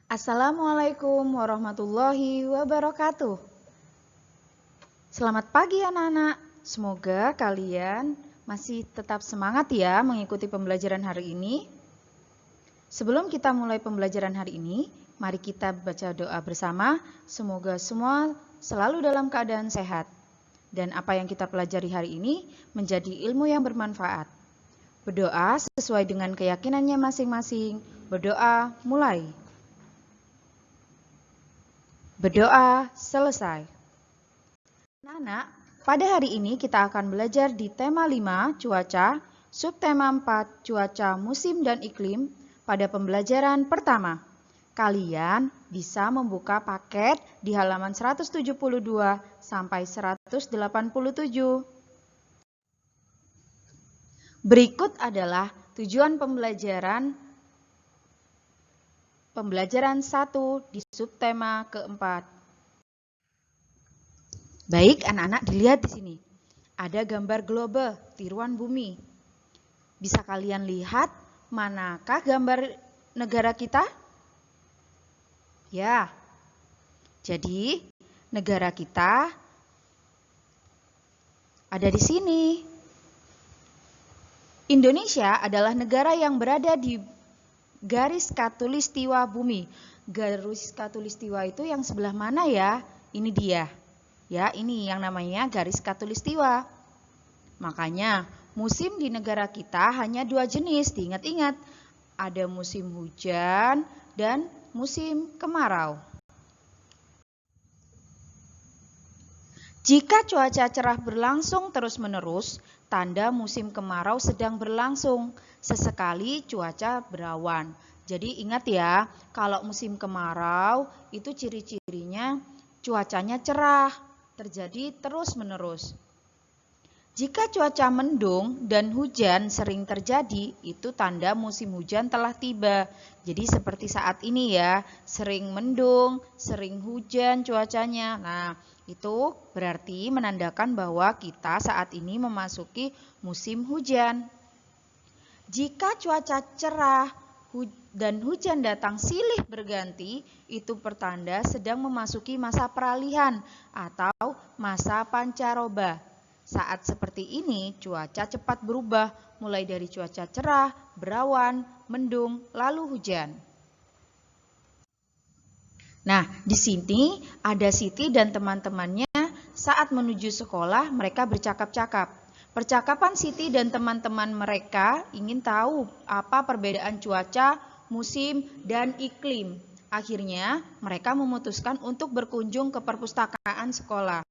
Assalamualaikum warahmatullahi wabarakatuh. Selamat pagi anak-anak. Semoga kalian masih tetap semangat ya mengikuti pembelajaran hari ini. Sebelum kita mulai pembelajaran hari ini, mari kita baca doa bersama. Semoga semua selalu dalam keadaan sehat. Dan apa yang kita pelajari hari ini menjadi ilmu yang bermanfaat. Berdoa sesuai dengan keyakinannya masing-masing. Berdoa mulai. Berdoa selesai. Anak-anak, pada hari ini kita akan belajar di tema 5, cuaca, subtema 4, cuaca, musim dan iklim, pada pembelajaran pertama. Kalian bisa membuka paket di halaman 172 sampai 187. Berikut adalah tujuan pembelajaran 1 di subtema keempat. Baik, anak-anak dilihat di sini. Ada gambar globe, tiruan bumi. Bisa kalian lihat manakah gambar negara kita? Ya. Jadi, negara kita ada di sini. Indonesia adalah negara yang berada di garis khatulistiwa bumi. Garis khatulistiwa itu yang sebelah mana ya? Ini dia. Ya, ini yang namanya garis khatulistiwa. Makanya, musim di negara kita hanya 2 jenis, diingat-ingat. Ada musim hujan dan musim kemarau. Jika cuaca cerah berlangsung terus-menerus, tanda musim kemarau sedang berlangsung. Sesekali cuaca berawan. Jadi ingat ya, kalau musim kemarau itu ciri-cirinya cuacanya cerah, terjadi terus-menerus. Jika cuaca mendung dan hujan sering terjadi, itu tanda musim hujan telah tiba. Jadi seperti saat ini ya, sering mendung, sering hujan cuacanya. Nah, itu berarti menandakan bahwa kita saat ini memasuki musim hujan. Jika cuaca cerah dan hujan datang silih berganti, itu pertanda sedang memasuki masa peralihan atau masa pancaroba. Saat seperti ini, cuaca cepat berubah, mulai dari cuaca cerah, berawan, mendung, lalu hujan. Nah, di sini ada Siti dan teman-temannya saat menuju sekolah mereka bercakap-cakap. Percakapan Siti dan teman-teman mereka ingin tahu apa perbedaan cuaca, musim, dan iklim. Akhirnya, mereka memutuskan untuk berkunjung ke perpustakaan sekolah.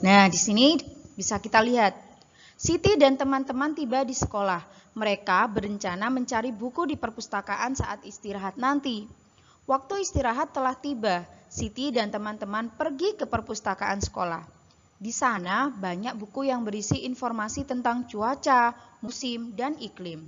Nah, di sini bisa kita lihat. Siti dan teman-teman tiba di sekolah. Mereka berencana mencari buku di perpustakaan saat istirahat nanti. Waktu istirahat telah tiba. Siti dan teman-teman pergi ke perpustakaan sekolah. Di sana banyak buku yang berisi informasi tentang cuaca, musim, dan iklim.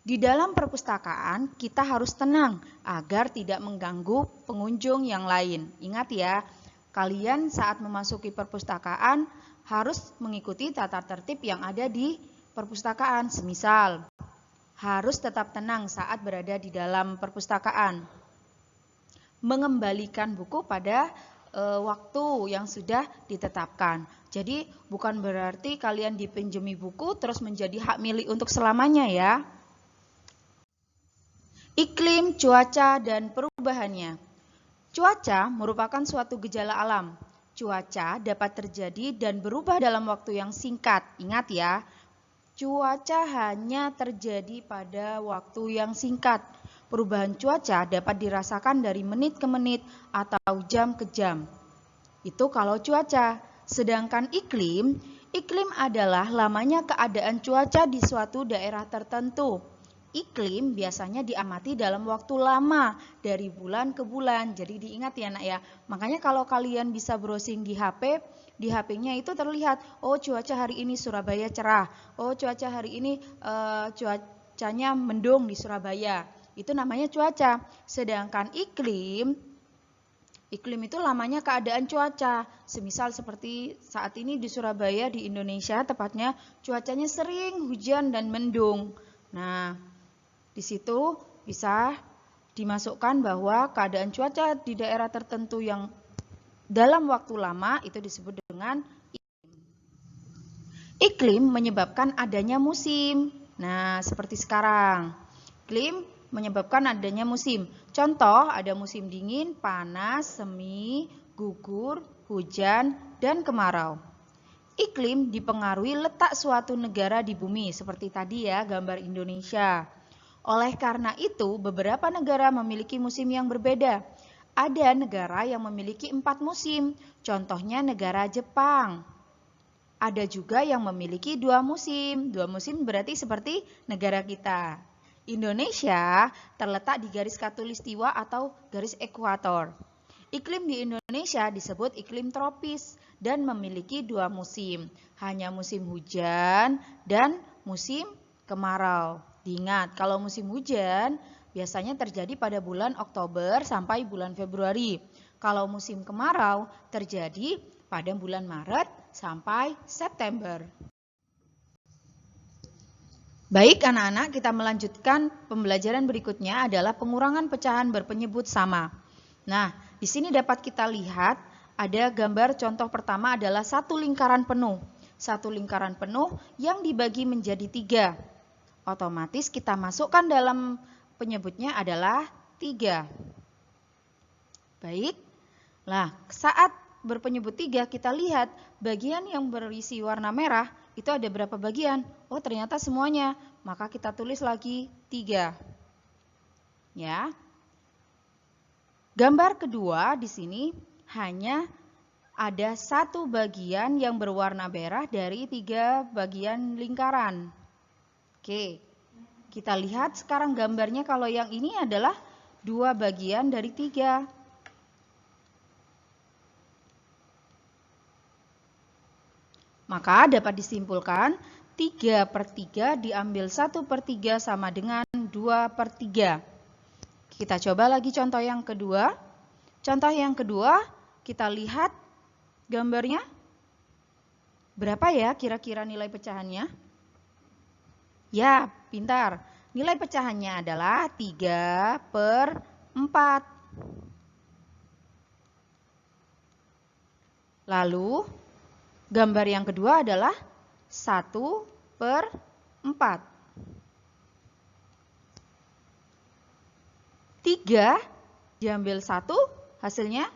Di dalam perpustakaan kita harus tenang agar tidak mengganggu pengunjung yang lain. Ingat ya, kalian saat memasuki perpustakaan harus mengikuti tata tertib yang ada di perpustakaan. Semisal, harus tetap tenang saat berada di dalam perpustakaan. Mengembalikan buku pada waktu yang sudah ditetapkan. Jadi bukan berarti kalian dipinjami buku terus menjadi hak milik untuk selamanya ya. Iklim, cuaca, dan perubahannya. Cuaca merupakan suatu gejala alam. Cuaca dapat terjadi dan berubah dalam waktu yang singkat. Ingat ya, cuaca hanya terjadi pada waktu yang singkat. Perubahan cuaca dapat dirasakan dari menit ke menit atau jam ke jam. Itu kalau cuaca. Sedangkan iklim adalah lamanya keadaan cuaca di suatu daerah tertentu. Iklim biasanya diamati dalam waktu lama, dari bulan ke bulan. Jadi diingat ya nak ya. Makanya kalau kalian bisa browsing di HP, di HP-nya itu terlihat, oh cuaca hari ini Surabaya cerah, oh cuaca hari ini cuacanya mendung di Surabaya. Itu namanya cuaca. Sedangkan iklim itu lamanya keadaan cuaca. Semisal seperti saat ini di Surabaya, di Indonesia tepatnya, cuacanya sering hujan dan mendung. Nah, di situ bisa dimasukkan bahwa keadaan cuaca di daerah tertentu yang dalam waktu lama itu disebut dengan iklim. Iklim menyebabkan adanya musim. Nah, seperti sekarang. Iklim menyebabkan adanya musim. Contoh, ada musim dingin, panas, semi, gugur, hujan, dan kemarau. Iklim dipengaruhi letak suatu negara di bumi, seperti tadi ya, gambar Indonesia. Oleh karena itu, beberapa negara memiliki musim yang berbeda. Ada negara yang memiliki 4 musim, contohnya negara Jepang. Ada juga yang memiliki 2 musim. 2 musim berarti seperti negara kita. Indonesia terletak di garis khatulistiwa atau garis ekuator. Iklim di Indonesia disebut iklim tropis dan memiliki 2 musim. Hanya musim hujan dan musim kemarau. Diingat, kalau musim hujan biasanya terjadi pada bulan Oktober sampai bulan Februari. Kalau musim kemarau terjadi pada bulan Maret sampai September. Baik anak-anak, kita melanjutkan pembelajaran berikutnya adalah pengurangan pecahan berpenyebut sama. Nah, di sini dapat kita lihat ada gambar contoh pertama adalah satu lingkaran penuh. Satu lingkaran penuh yang dibagi menjadi 3. Otomatis kita masukkan dalam penyebutnya adalah 3. Baik. Nah, saat berpenyebut 3 kita lihat bagian yang berisi warna merah itu ada berapa bagian? Oh, ternyata semuanya. Maka kita tulis lagi 3. Ya. Gambar kedua di sini hanya ada satu bagian yang berwarna merah dari 3 bagian lingkaran. Oke, kita lihat sekarang gambarnya kalau yang ini adalah 2 bagian dari 3. Maka dapat disimpulkan 3/3 diambil 1/3 sama dengan 2/3. Kita coba lagi contoh yang kedua. Contoh yang kedua, kita lihat gambarnya. Berapa ya kira-kira nilai pecahannya? Ya, pintar. Nilai pecahannya adalah 3/4. Lalu, gambar yang kedua adalah 1/4. 3 diambil 1, hasilnya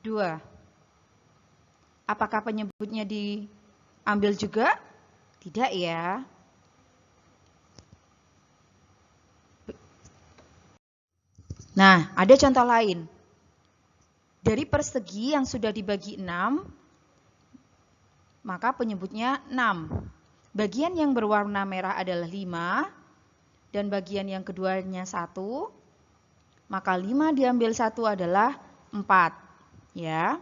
2. Apakah penyebutnya diambil juga? Tidak ya. Nah, ada contoh lain. Dari persegi yang sudah dibagi 6, maka penyebutnya 6. Bagian yang berwarna merah adalah 5, dan bagian yang keduanya 1, maka 5 diambil 1 adalah 4. Ya.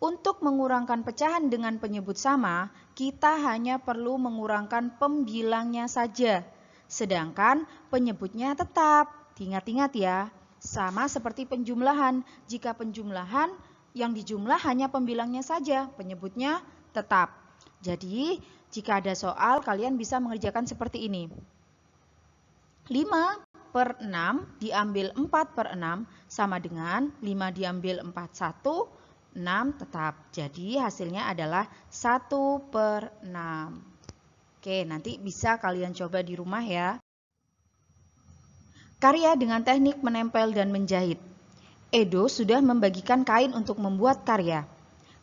Untuk mengurangkan pecahan dengan penyebut sama, kita hanya perlu mengurangkan pembilangnya saja, sedangkan penyebutnya tetap. Ingat-ingat ya, sama seperti penjumlahan. Jika penjumlahan, yang dijumlah hanya pembilangnya saja, penyebutnya tetap. Jadi, jika ada soal, kalian bisa mengerjakan seperti ini. 5/6 diambil 4/6 sama dengan 5 diambil 4/1, 6 tetap. Jadi, hasilnya adalah 1/6. Oke, nanti bisa kalian coba di rumah ya. Karya dengan teknik menempel dan menjahit. Edo sudah membagikan kain untuk membuat karya.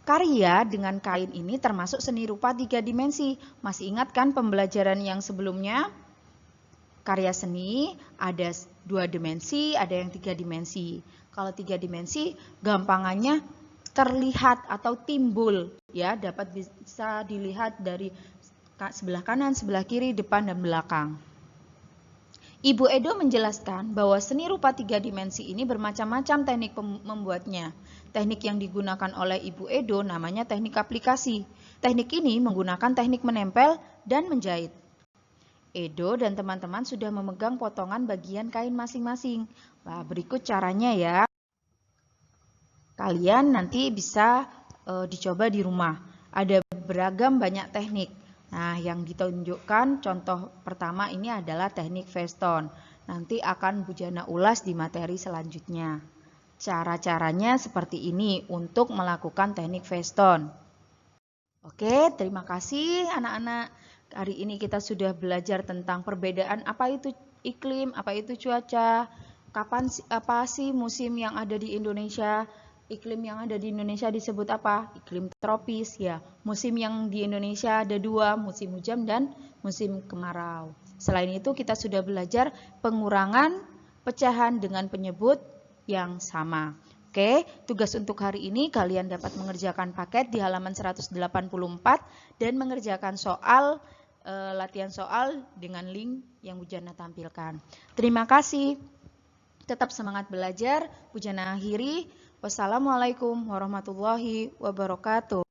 Karya dengan kain ini termasuk seni rupa 3 dimensi. Masih ingat kan pembelajaran yang sebelumnya? Karya seni ada 2 dimensi, ada yang 3 dimensi. Kalau 3 dimensi, gampangannya terlihat atau timbul, ya, dapat bisa dilihat dari sebelah kanan, sebelah kiri, depan, dan belakang. Ibu Edo menjelaskan bahwa seni rupa 3 dimensi ini bermacam-macam teknik membuatnya. Teknik yang digunakan oleh Ibu Edo namanya teknik aplikasi. Teknik ini menggunakan teknik menempel dan menjahit. Edo dan teman-teman sudah memegang potongan bagian kain masing-masing. Nah, berikut caranya ya. Kalian nanti bisa dicoba di rumah. Ada beragam banyak teknik. Nah, yang ditunjukkan contoh pertama ini adalah teknik veston. Nanti akan Bu Jana ulas di materi selanjutnya. Cara-caranya seperti ini untuk melakukan teknik Weston. Oke, terima kasih anak-anak. Hari ini kita sudah belajar tentang perbedaan apa itu iklim, apa itu cuaca, apa sih musim yang ada di Indonesia. Iklim yang ada di Indonesia disebut apa? Iklim tropis ya. Musim yang di Indonesia ada dua, musim hujan dan musim kemarau. Selain itu kita sudah belajar pengurangan pecahan dengan penyebut yang sama. Oke, tugas untuk hari ini kalian dapat mengerjakan paket di halaman 184 dan mengerjakan soal, latihan soal dengan link yang Bu Jana tampilkan. Terima kasih. Tetap semangat belajar. Bu Jana akhiri. Wassalamualaikum warahmatullahi wabarakatuh.